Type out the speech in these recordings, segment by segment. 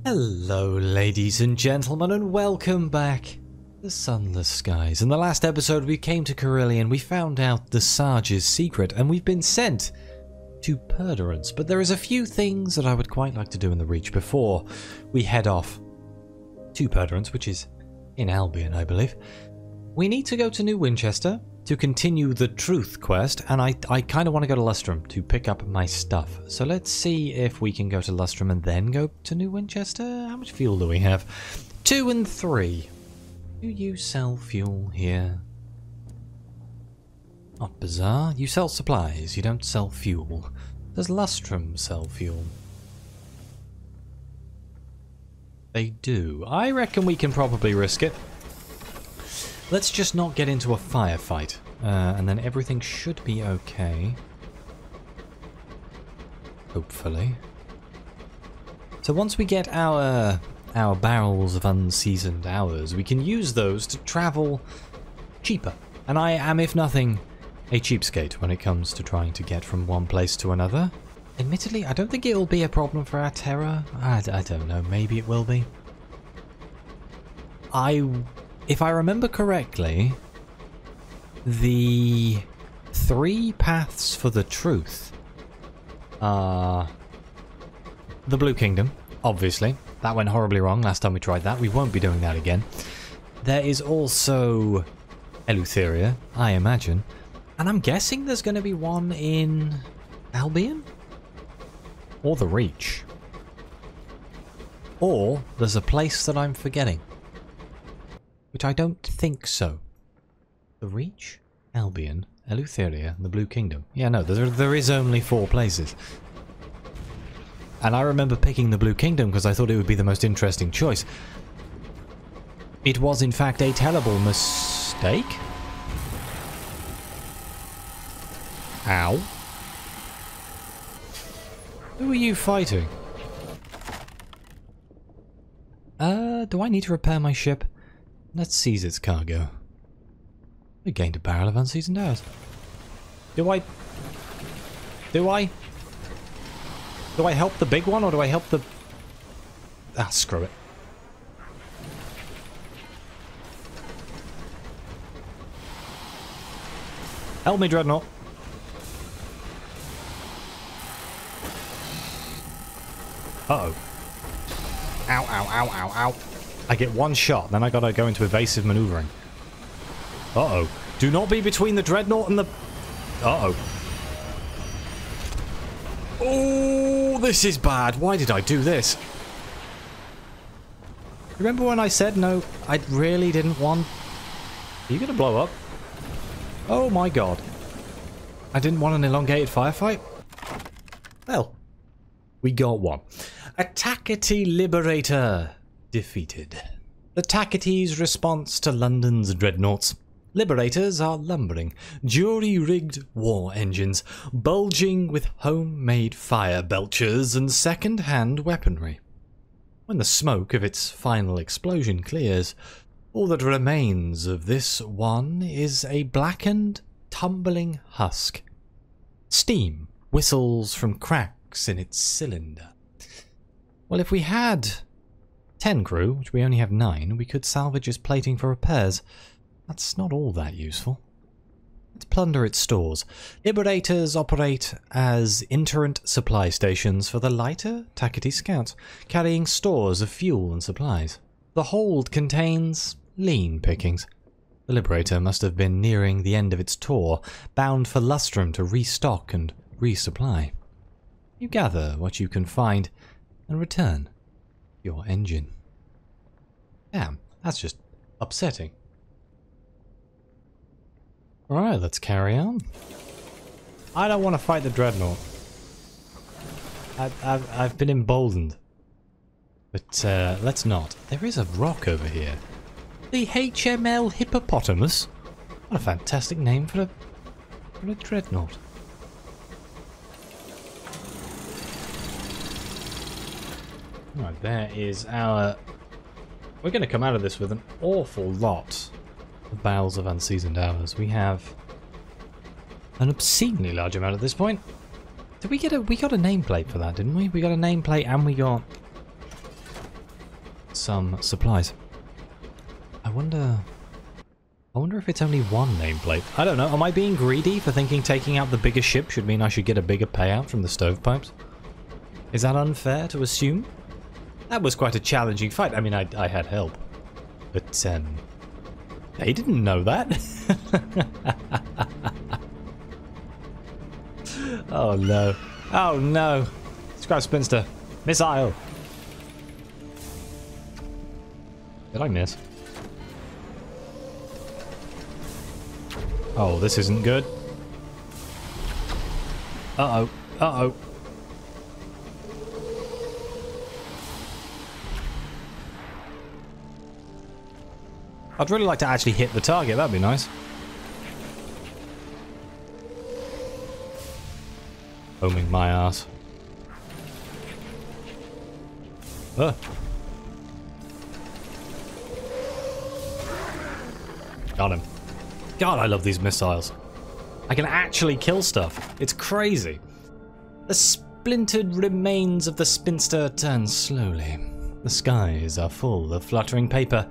Hello ladies and gentlemen, and welcome back to Sunless Skies. In the last episode we came to Carillion, we found out the Sarge's secret, and we've been sent to Perdurance. But there is a few things that I would quite like to do in the Reach before we head off to Perdurance, which is in Albion, I believe. We need to go to New Winchester to continue the Truth quest, and I kind of want to go to Lustrum to pick up my stuff. So let's see if we can go to Lustrum and then go to New Winchester. How much fuel do we have? 2 and 3. Do you sell fuel here? Not bizarre. You sell supplies, you don't sell fuel. Does Lustrum sell fuel? They do. I reckon we can probably risk it. Let's just not get into a firefight, and then everything should be okay. Hopefully. So once we get our barrels of unseasoned hours, we can use those to travel cheaper. And I am, if nothing, a cheapskate when it comes to trying to get from one place to another. Admittedly, I don't think it will be a problem for our Terra. I don't know, maybe it will be. If I remember correctly, the 3 paths for the truth are the Blue Kingdom, obviously. That went horribly wrong last time we tried that. We won't be doing that again. There is also Eleutheria, I imagine. And I'm guessing there's going to be one in Albion? Or the Reach. Or there's a place that I'm forgetting. Which I don't think so. The Reach, Albion, Eleutheria, and the Blue Kingdom. Yeah, no, there is only 4 places. And I remember picking the Blue Kingdom because I thought it would be the most interesting choice. It was in fact a terrible mistake. Ow. Who are you fighting? Do I need to repair my ship? Let's seize its cargo. We gained a barrel of unseasoned hours. Do I help the big one, or do I help the... Ah, screw it. Help me, Dreadnought. Uh-oh. Ow, ow, ow, ow, ow. I get 1 shot, then I gotta go into evasive maneuvering. Uh-oh. Do not be between the Dreadnought and the... Uh-oh. Oh, this is bad. Why did I do this? Remember when I said no, I really didn't want... Are you gonna blow up? Oh my god. I didn't want an elongated firefight? Well, we got one. A Takati Liberator defeated. The Takity's response to London's dreadnoughts. Liberators are lumbering, jury-rigged war engines, bulging with homemade fire belchers and second-hand weaponry. When the smoke of its final explosion clears, all that remains of this one is a blackened, tumbling husk. Steam whistles from cracks in its cylinder. Well, if we had 10 crew, which we only have 9, we could salvage its plating for repairs. That's not all that useful. Let's plunder its stores. Liberators operate as interrent supply stations for the lighter Takati scouts, carrying stores of fuel and supplies. The hold contains lean pickings. The Liberator must have been nearing the end of its tour, bound for Lustrum to restock and resupply. You gather what you can find and return your engine. Damn, that's just upsetting. Alright, let's carry on. I don't want to fight the Dreadnought. I've been emboldened. But let's not. There is a rock over here. The HML Hippopotamus? What a fantastic name for a Dreadnought. Right, there is our... We're going to come out of this with an awful lot of barrels of unseasoned hours. We have an obscenely large amount at this point. Did we get a... We got a nameplate for that, didn't we? We got a nameplate and we got some supplies. I wonder if it's only one nameplate. I don't know. Am I being greedy for thinking taking out the bigger ship should mean I should get a bigger payout from the stovepipes? Is that unfair to assume? That was quite a challenging fight. I mean, I had help. But, they didn't know that. Oh no. Oh no. Scrap Spinster. Missile. Did I miss? Oh, this isn't good. Uh-oh. Uh-oh. I'd really like to actually hit the target. That'd be nice. Foaming my ass. Got him. God, I love these missiles. I can actually kill stuff. It's crazy. The splintered remains of the spinster turn slowly. The skies are full of fluttering paper.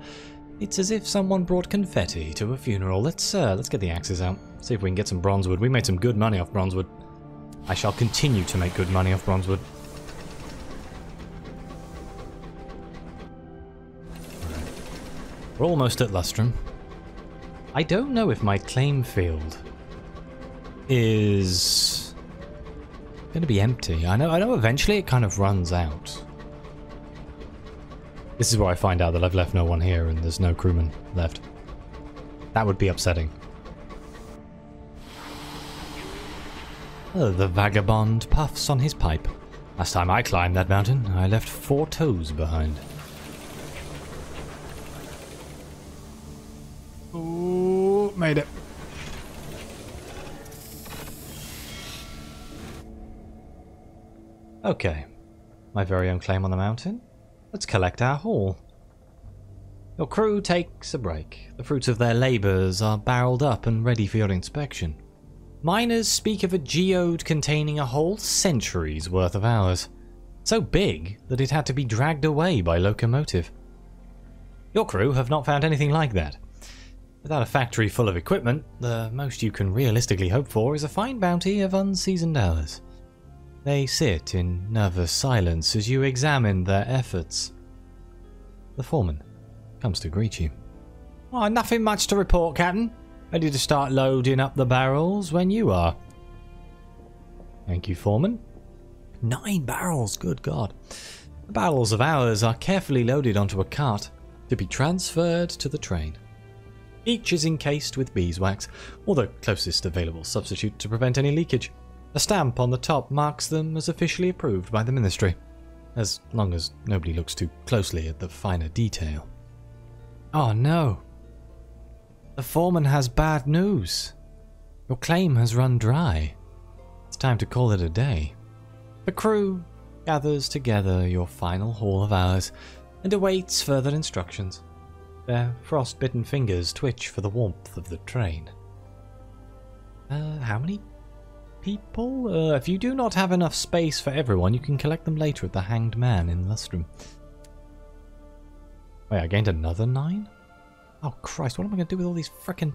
It's as if someone brought confetti to a funeral. Let's get the axes out. See if we can get some bronzewood. We made some good money off bronzewood. I shall continue to make good money off bronzewood. We're almost at Lustrum. I don't know if my claim field is going to be empty. I know eventually it kind of runs out. This is where I find out that I've left no one here and there's no crewman left. That would be upsetting. Oh, the vagabond puffs on his pipe. Last time I climbed that mountain, I left 4 toes behind. Ooh, made it. Okay, my very own claim on the mountain. Let's collect our haul. Your crew takes a break. The fruits of their labours are barreled up and ready for your inspection. Miners speak of a geode containing a whole century's worth of hours. So big that it had to be dragged away by locomotive. Your crew have not found anything like that. Without a factory full of equipment, the most you can realistically hope for is a fine bounty of unseasoned hours. They sit in nervous silence as you examine their efforts. The foreman comes to greet you. Oh, nothing much to report, Captain. Ready to start loading up the barrels when you are. Thank you, foreman. 9 barrels, good God. The barrels of ours are carefully loaded onto a cart to be transferred to the train. Each is encased with beeswax, or the closest available substitute to prevent any leakage. A stamp on the top marks them as officially approved by the ministry, as long as nobody looks too closely at the finer detail. Oh no! The foreman has bad news. Your claim has run dry. It's time to call it a day. The crew gathers together your final haul of hours and awaits further instructions. Their frost-bitten fingers twitch for the warmth of the train. How many people? If you do not have enough space for everyone, you can collect them later at the Hanged Man in Lustrum. Wait, I gained another 9? Oh Christ, what am I going to do with all these frickin'...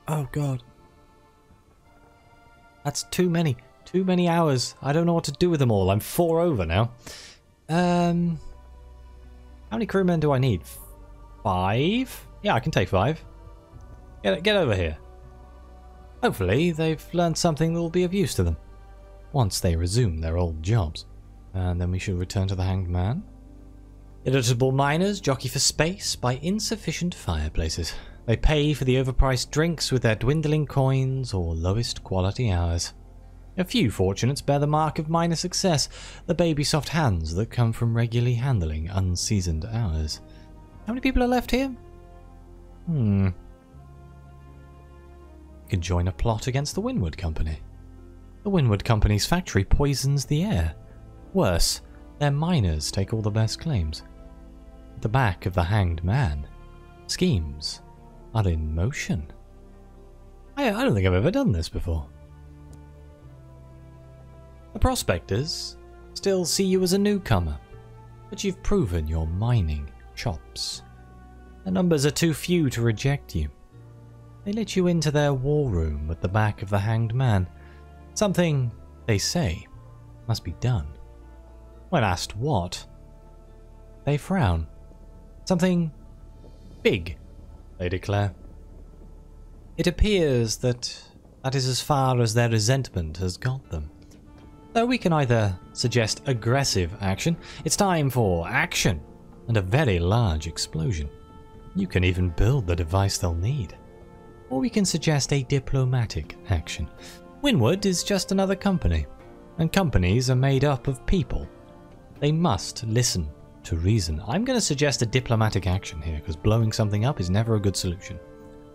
Oh God. That's too many. Too many hours. I don't know what to do with them all. I'm 4 over now. How many crewmen do I need? 5? Yeah, I can take 5. Get over here. Hopefully, they've learned something that will be of use to them. Once they resume their old jobs. And then we should return to the Hanged Man. Irritable miners jockey for space by insufficient fireplaces. They pay for the overpriced drinks with their dwindling coins or lowest quality hours. A few fortunates bear the mark of minor success, the baby soft hands that come from regularly handling unseasoned hours. How many people are left here? You can join a plot against the Winwood Company. The Winwood Company's factory poisons the air. Worse, their miners take all the best claims. At the back of the Hanged Man, schemes are in motion. I don't think I've ever done this before. The prospectors still see you as a newcomer, but you've proven your mining chops. The numbers are too few to reject you. They let you into their war room at the back of the Hanged Man. Something, they say, must be done. When asked what, they frown. Something big, they declare. It appears that is as far as their resentment has got them. Though we can either suggest aggressive action, it's time for action, and a very large explosion. You can even build the device they'll need. Or we can suggest a diplomatic action. Winwood is just another company, and companies are made up of people. They must listen to reason. I'm going to suggest a diplomatic action here, because blowing something up is never a good solution.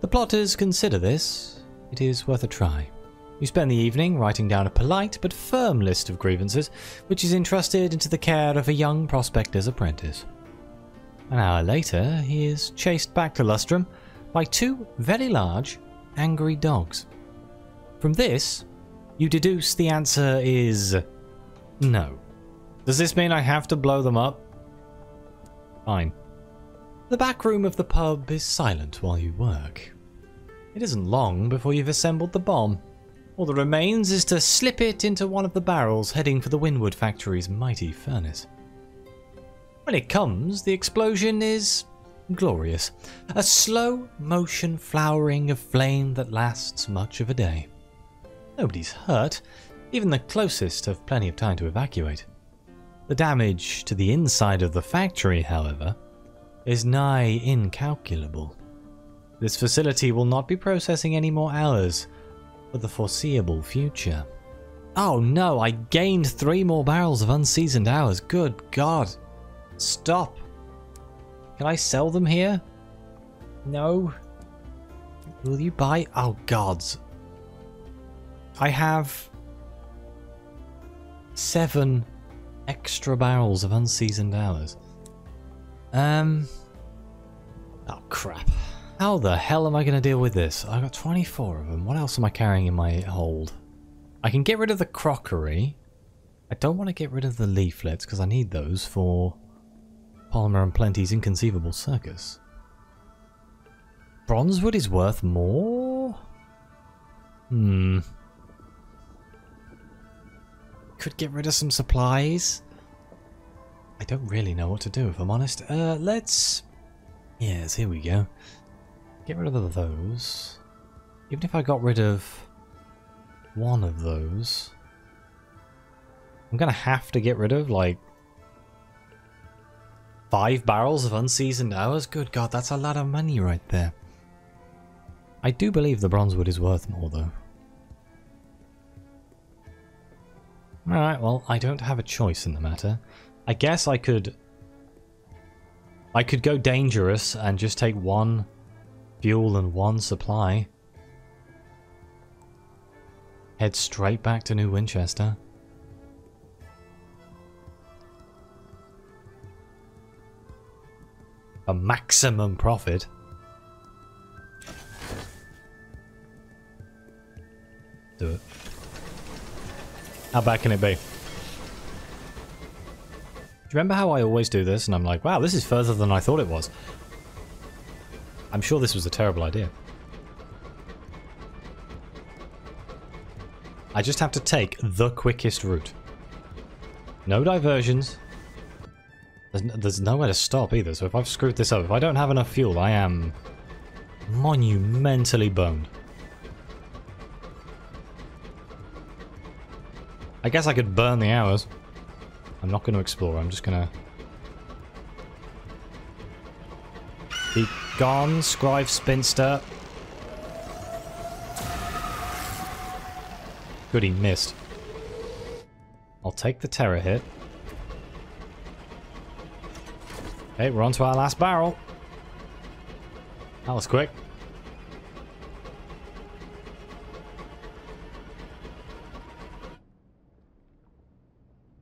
The plotters consider this. It is worth a try. You spend the evening writing down a polite but firm list of grievances, which is entrusted into the care of a young prospector's apprentice. An hour later, he is chased back to Lustrum by two very large, angry dogs. From this, you deduce the answer is no. Does this mean I have to blow them up? Fine. The back room of the pub is silent while you work. It isn't long before you've assembled the bomb. All that remains is to slip it into one of the barrels heading for the Winwood factory's mighty furnace. When it comes, the explosion is glorious. A slow motion flowering of flame that lasts much of a day. Nobody's hurt. Even the closest have plenty of time to evacuate. The damage to the inside of the factory, however, is nigh incalculable. This facility will not be processing any more hours for the foreseeable future. Oh no, I gained 3 more barrels of unseasoned hours. Good God. Stop. Can I sell them here? No. Will you buy? Oh gods. I have 7 extra barrels of unseasoned hours. Oh crap. How the hell am I going to deal with this? I've got 24 of them. What else am I carrying in my hold? I can get rid of the crockery. I don't want to get rid of the leaflets because I need those for Polymer and Plenty's Inconceivable Circus. Bronzewood is worth more? Could get rid of some supplies. I don't really know what to do, if I'm honest. Yes, here we go. Get rid of those. Even if I got rid of one of those, I'm gonna have to get rid of, like, 5 barrels of unseasoned hours? Good God, that's a lot of money right there. I do believe the bronzewood is worth more, though. Alright, well, I don't have a choice in the matter. I guess I could go dangerous and just take 1 fuel and 1 supply. Head straight back to New Winchester. A maximum profit. Do it. How bad can it be? Do you remember how I always do this and I'm like, wow, this is further than I thought it was? I'm sure this was a terrible idea. I just have to take the quickest route. No diversions. There's nowhere to stop either, so if I've screwed this up, if I don't have enough fuel, I am monumentally boned. I guess I could burn the hours. I'm not going to explore, I'm just going to... Be gone, Scribe Spinster. Good, he missed. I'll take the terror hit. Okay, we're on to our last barrel. That was quick.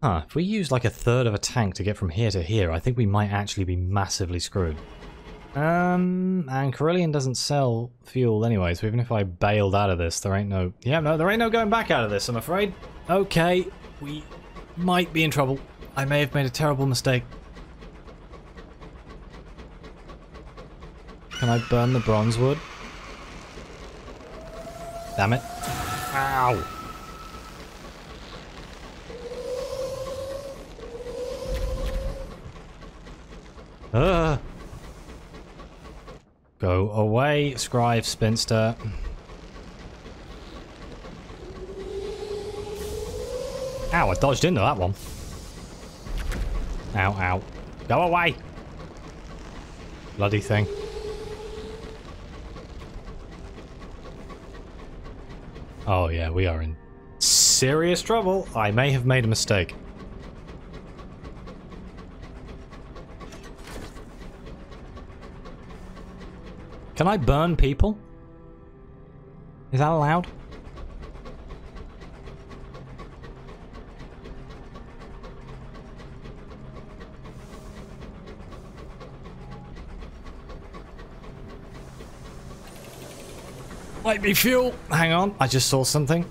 Huh, if we use like 1/3 of a tank to get from here to here, I think we might actually be massively screwed. And Carillion doesn't sell fuel anyway, so even if I bailed out of this, there ain't no... Yeah, no, there ain't no going back out of this, I'm afraid. Okay, we might be in trouble. I may have made a terrible mistake. Can I burn the bronze wood? Damn it. Ow! Go away, scribe spinster. Ow, I dodged into that one. Ow, ow. Go away! Bloody thing. Oh yeah, we are in serious trouble. I may have made a mistake. Can I burn people? Is that allowed? Might be fuel. Hang on, I just saw something.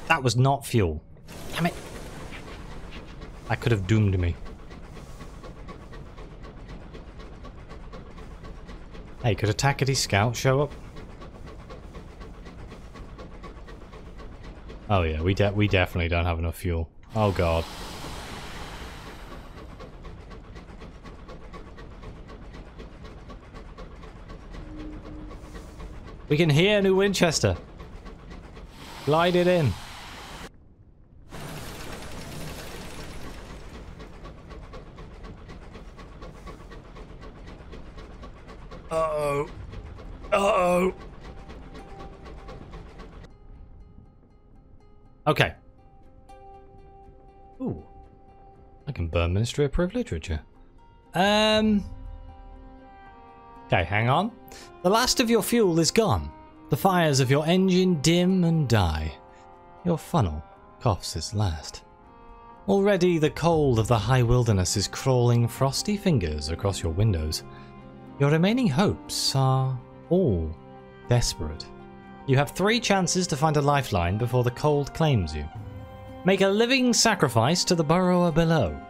That was not fuel. Damn it. That could have doomed me. Hey, could a Tackety Scout show up? Oh yeah, we definitely don't have enough fuel. Oh god. We can hear New Winchester. Glide it in. Uh-oh. Uh-oh. Okay. Ooh. I can burn Ministry Approved Literature. Okay, hang on. The last of your fuel is gone. The fires of your engine dim and die. Your funnel coughs its last. Already the cold of the high wilderness is crawling frosty fingers across your windows. Your remaining hopes are all desperate. You have 3 chances to find a lifeline before the cold claims you. Make a living sacrifice to the burrower below.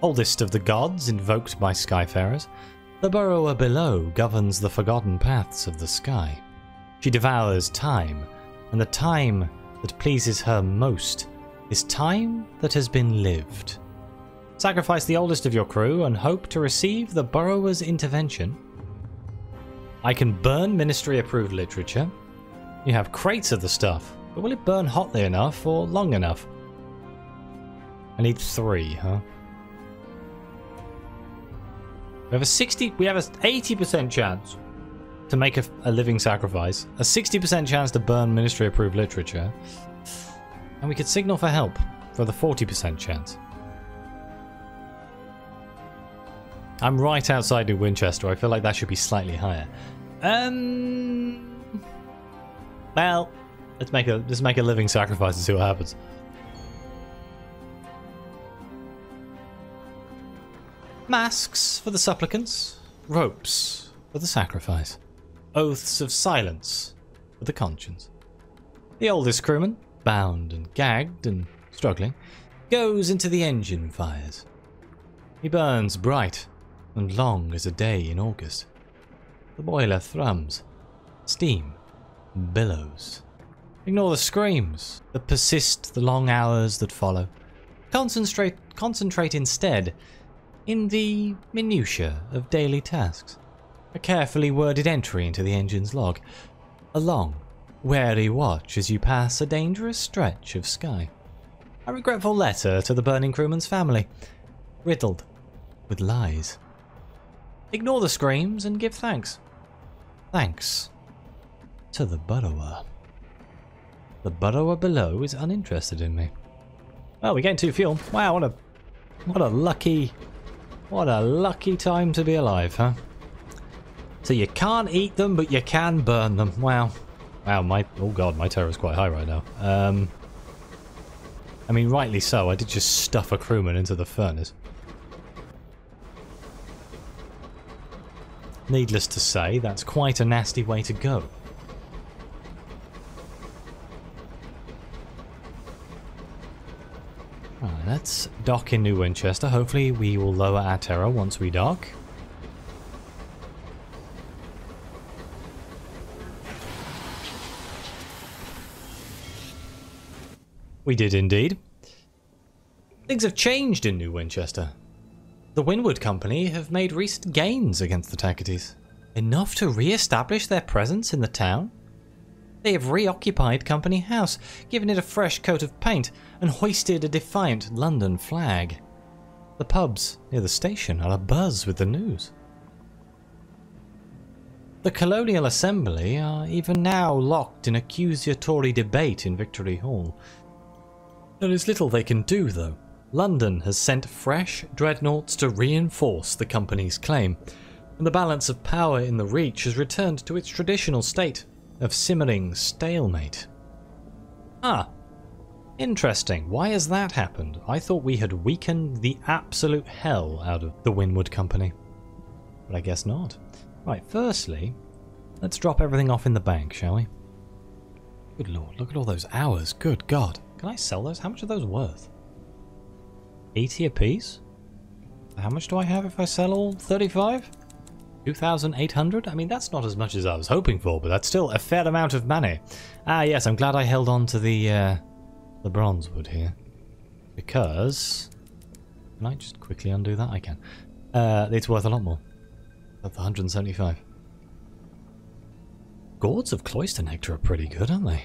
Oldest of the gods invoked by skyfarers, the burrower below governs the forgotten paths of the sky. She devours time, and the time that pleases her most is time that has been lived. Sacrifice the oldest of your crew and hope to receive the burrower's intervention. I can burn Ministry Approved Literature. You have crates of the stuff, but will it burn hotly enough or long enough? I need 3, huh? We have an 80% chance to make a living sacrifice, a 60% chance to burn Ministry Approved Literature, and we could signal for help for the 40% chance. I'm right outside New Winchester. I feel like that should be slightly higher. Well, let's make a living sacrifice and see what happens. Masks for the supplicants, ropes for the sacrifice, oaths of silence for the conscience. The oldest crewman, bound and gagged and struggling, goes into the engine fires. He burns bright and long as a day in August. The boiler thrums, steam billows. Ignore the screams that persist the long hours that follow. Concentrate instead in the minutiae of daily tasks. A carefully worded entry into the engine's log. A long, wary watch as you pass a dangerous stretch of sky. A regretful letter to the burning crewman's family, riddled with lies. Ignore the screams and give thanks. Thanks to the burrower. The burrower below is uninterested in me. Well, we're getting 2 fuel. Wow, what a lucky time to be alive, huh? So you can't eat them, but you can burn them. Wow. Wow, oh god, my terror is quite high right now. I mean, rightly so. I did just stuff a crewman into the furnace. Needless to say, that's quite a nasty way to go. Right, let's dock in New Winchester. Hopefully we will lower our terror once we dock. We did indeed. Things have changed in New Winchester. The Wynwood Company have made recent gains against the Taketes. Enough to re-establish their presence in the town? They have reoccupied Company House, given it a fresh coat of paint, and hoisted a defiant London flag. The pubs near the station are abuzz with the news. The Colonial Assembly are even now locked in accusatory debate in Victory Hall. There is little they can do, though. London has sent fresh dreadnoughts to reinforce the company's claim, and the balance of power in the Reach has returned to its traditional state of simmering stalemate. Ah, interesting. Why has that happened? I thought we had weakened the absolute hell out of the Wynwood Company. But I guess not. Right, firstly, let's drop everything off in the bank, shall we? Good lord, look at all those hours. Good god. Can I sell those? How much are those worth? 80 apiece? How much do I have if I sell all 35? 2,800? I mean, that's not as much as I was hoping for, but that's still a fair amount of money. Ah, yes, I'm glad I held on to the bronzewood here. Because... Can I just quickly undo that? I can. It's worth a lot more. That's 175. Gourds of Cloister Nectar are pretty good, aren't they?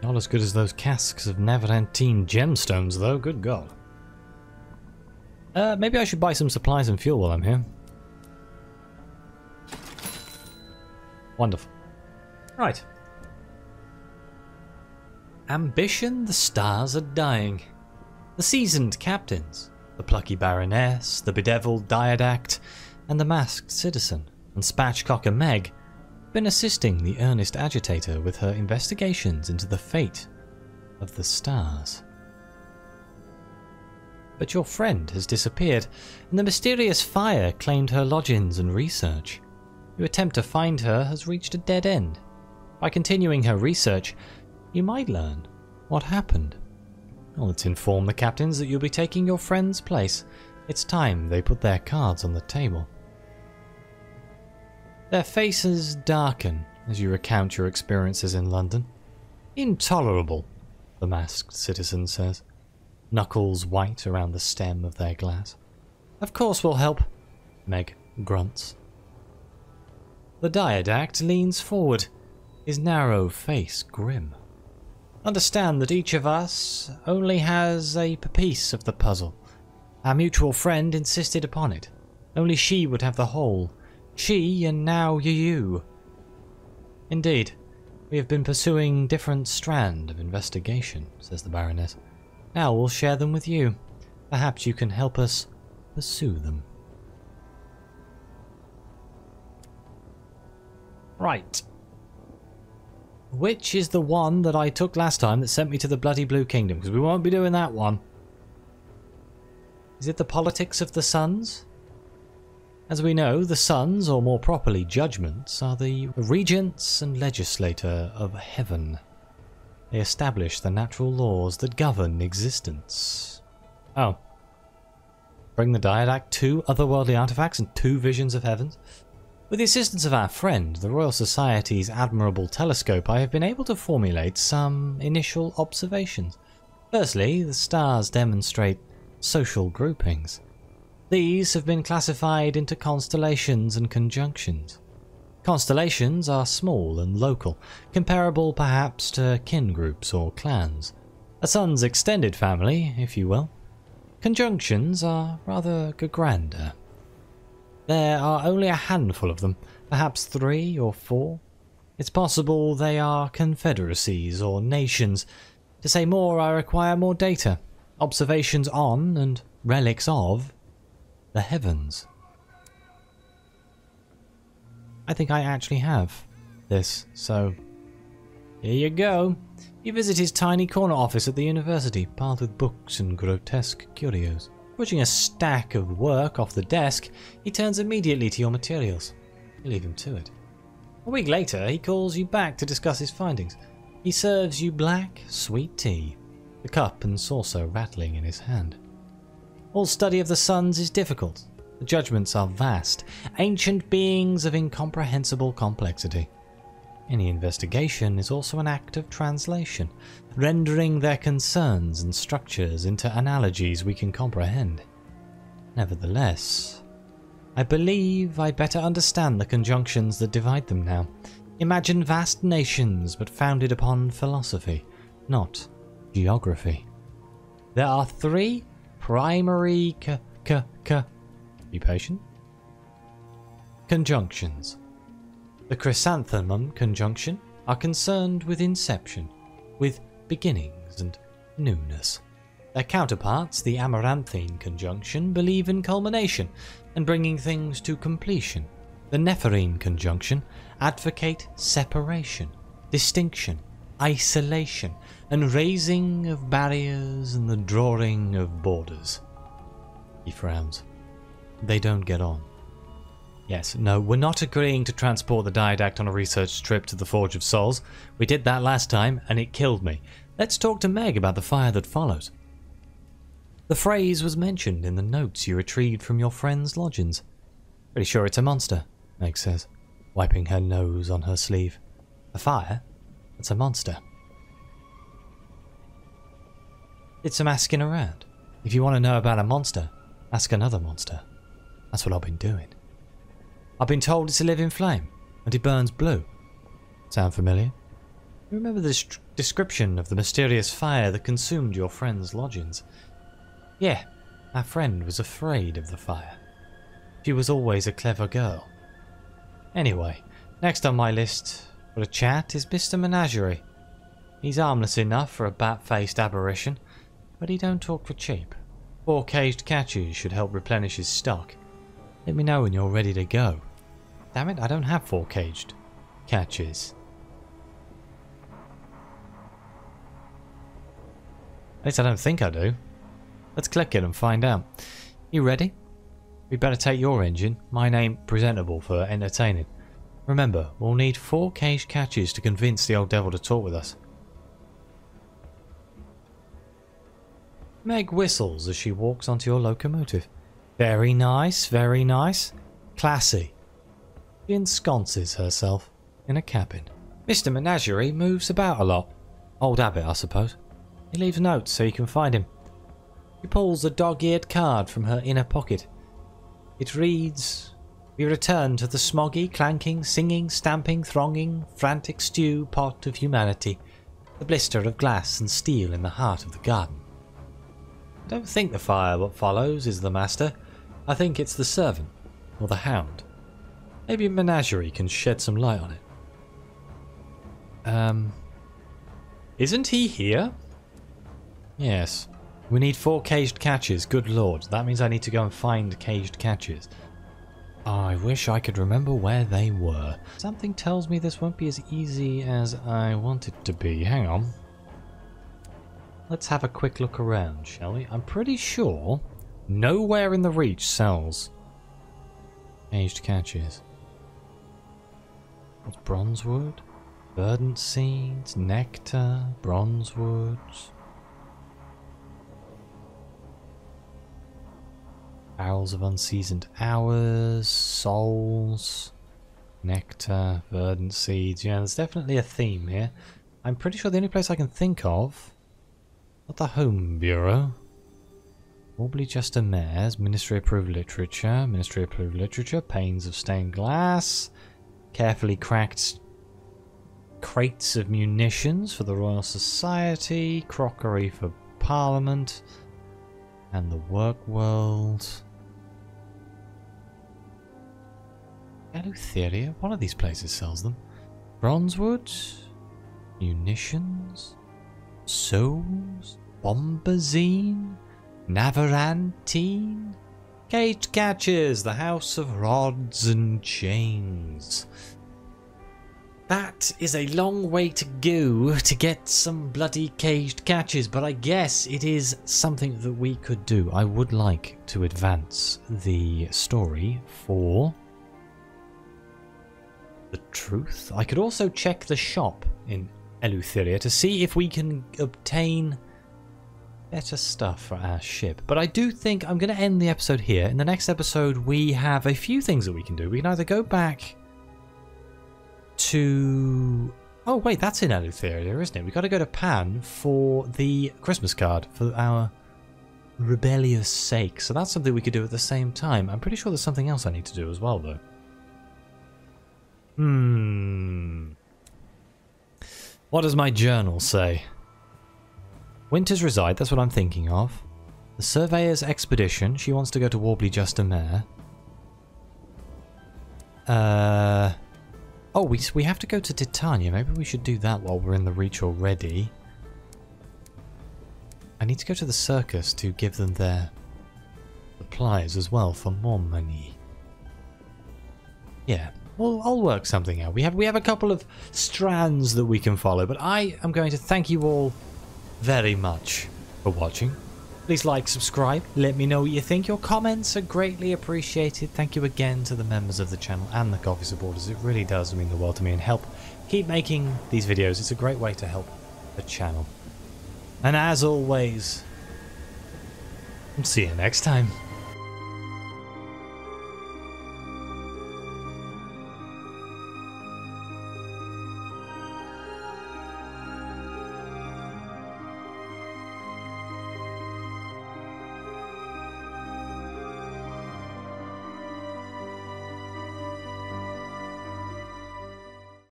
Not as good as those casks of Neverantine gemstones, though. Good god. Maybe I should buy some supplies and fuel while I'm here. Wonderful. Right. Ambition, the stars are dying. The seasoned captains, the plucky baroness, the bedeviled diadact, and the masked citizen, and Spatchcock and Meg, have been assisting the earnest agitator with her investigations into the fate of the stars. But your friend has disappeared, and the mysterious fire claimed her lodgings and research. Your attempt to find her has reached a dead end. By continuing her research, you might learn what happened. Well, let's inform the captains that you'll be taking your friend's place. It's time they put their cards on the table. Their faces darken as you recount your experiences in London. Intolerable, the masked citizen says, knuckles white around the stem of their glass. Of course we'll help, Meg grunts. The diadact leans forward, his narrow face grim. Understand that each of us only has a piece of the puzzle. Our mutual friend insisted upon it. Only she would have the whole. She and now you. Indeed, we have been pursuing different strand of investigation, says the Baroness. Now we'll share them with you. Perhaps you can help us pursue them. Right. Which is the one that I took last time that sent me to the bloody Blue Kingdom? Because we won't be doing that one. Is it the politics of the suns? As we know, the suns, or more properly judgments, are the regents and legislator of heaven. They establish the natural laws that govern existence. Oh. Bring the diadact 2 otherworldly artifacts and 2 visions of heavens? With the assistance of our friend, the Royal Society's admirable telescope, I have been able to formulate some initial observations. Firstly, the stars demonstrate social groupings. These have been classified into constellations and conjunctions. Constellations are small and local, comparable perhaps to kin groups or clans. A sun's extended family, if you will. Conjunctions are rather grander. There are only a handful of them, perhaps 3 or 4. It's possible they are confederacies or nations. To say more, I require more data, observations on and relics of the heavens. I think I actually have this, so here you go. You visit his tiny corner office at the university, piled with books and grotesque curios. Pushing a stack of work off the desk, he turns immediately to your materials. You leave him to it. A week later, he calls you back to discuss his findings. He serves you black, sweet tea, the cup and saucer rattling in his hand. All study of the suns is difficult. The judgments are vast, ancient beings of incomprehensible complexity. Any investigation is also an act of translation, rendering their concerns and structures into analogies we can comprehend. Nevertheless, I believe I better understand the conjunctions that divide them now. Imagine vast nations but founded upon philosophy, not geography. There are three primary be patient. Conjunctions. The chrysanthemum conjunction are concerned with inception, with beginnings and newness. Their counterparts, the amaranthine conjunction, believe in culmination and bringing things to completion. The nephrine conjunction advocate separation, distinction, isolation, and raising of barriers and the drawing of borders. He frowns. They don't get on. Yes, no, we're not agreeing to transport the Diadact on a research trip to the Forge of Souls. We did that last time, and it killed me. Let's talk to Meg about the fire that follows. The phrase was mentioned in the notes you retrieved from your friend's lodgings. Pretty sure it's a monster, Meg says, wiping her nose on her sleeve. A fire? It's a monster. Did some asking around. If you want to know about a monster, ask another monster. That's what I've been doing. I've been told it's a living flame, and it burns blue. Sound familiar? You remember the description of the mysterious fire that consumed your friend's lodgings? Yeah, our friend was afraid of the fire. She was always a clever girl. Anyway, next on my list for a chat is Mr. Menagerie. He's harmless enough for a bat-faced aberration, but he don't talk for cheap. 4 caged catches should help replenish his stock. Let me know when you're ready to go. Damn it, I don't have 4 caged catches. At least I don't think I do. Let's click it and find out. You ready? We better take your engine. Mine ain't presentable for entertaining. Remember, we'll need 4 caged catches to convince the old devil to talk with us. Meg whistles as she walks onto your locomotive. Very nice, very nice. Classy. She ensconces herself in a cabin. Mr. Menagerie moves about a lot. Old habit, I suppose. He leaves notes so you can find him. She pulls a dog-eared card from her inner pocket. It reads, "We return to the smoggy, clanking, singing, stamping, thronging, frantic stew pot of humanity. The blister of glass and steel in the heart of the garden." I don't think the fire that follows is the master. I think it's the servant, or the hound. Maybe Menagerie can shed some light on it. Isn't he here? Yes. We need 4 caged catches, good lord. That means I need to go and find caged catches. I wish I could remember where they were. Something tells me this won't be as easy as I want it to be. Hang on. Let's have a quick look around, shall we? I'm pretty sure nowhere in the Reach sells caged catches. What's bronzewood? Verdant seeds, nectar, bronzewood. Barrels of unseasoned hours, souls, nectar, verdant seeds. Yeah, there's definitely a theme here. I'm pretty sure the only place I can think of, not the Home Bureau. Probably just a mayor's. Ministry approved literature. Ministry approved literature. Panes of stained glass. Carefully cracked crates of munitions for the Royal Society. Crockery for Parliament. And the work world. Eleutheria? One of these places sells them. Bronzewood. Munitions. Souls. Bombazine. Navarantine. Caged catches, the house of rods and chains. That is a long way to go to get some bloody caged catches, but I guess it is something that we could do. I would like to advance the story for the truth. I could also check the shop in Eleutheria to see if we can obtain better stuff for our ship. But I do think I'm going to end the episode here. In the next episode, we have a few things that we can do. We can either go back to... Oh, wait, that's in Eleutheria, isn't it? We've got to go to Pan for the Christmas card for our rebellious sake. So that's something we could do at the same time. I'm pretty sure there's something else I need to do as well, though. What does my journal say? Winters reside, that's what I'm thinking of. The Surveyor's Expedition, she wants to go to Warbly Justamer. Oh, we have to go to Titania. Maybe we should do that while we're in the Reach already. I need to go to the circus to give them their supplies as well for more money. Yeah, well, I'll work something out. We have a couple of strands that we can follow, but I am going to thank you all very much for watching. Please like, subscribe, let me know what you think. Your comments are greatly appreciated. Thank you again to the members of the channel and the coffee supporters. It really does mean the world to me and help keep making these videos. It's a great way to help the channel. And as always, I'll see you next time.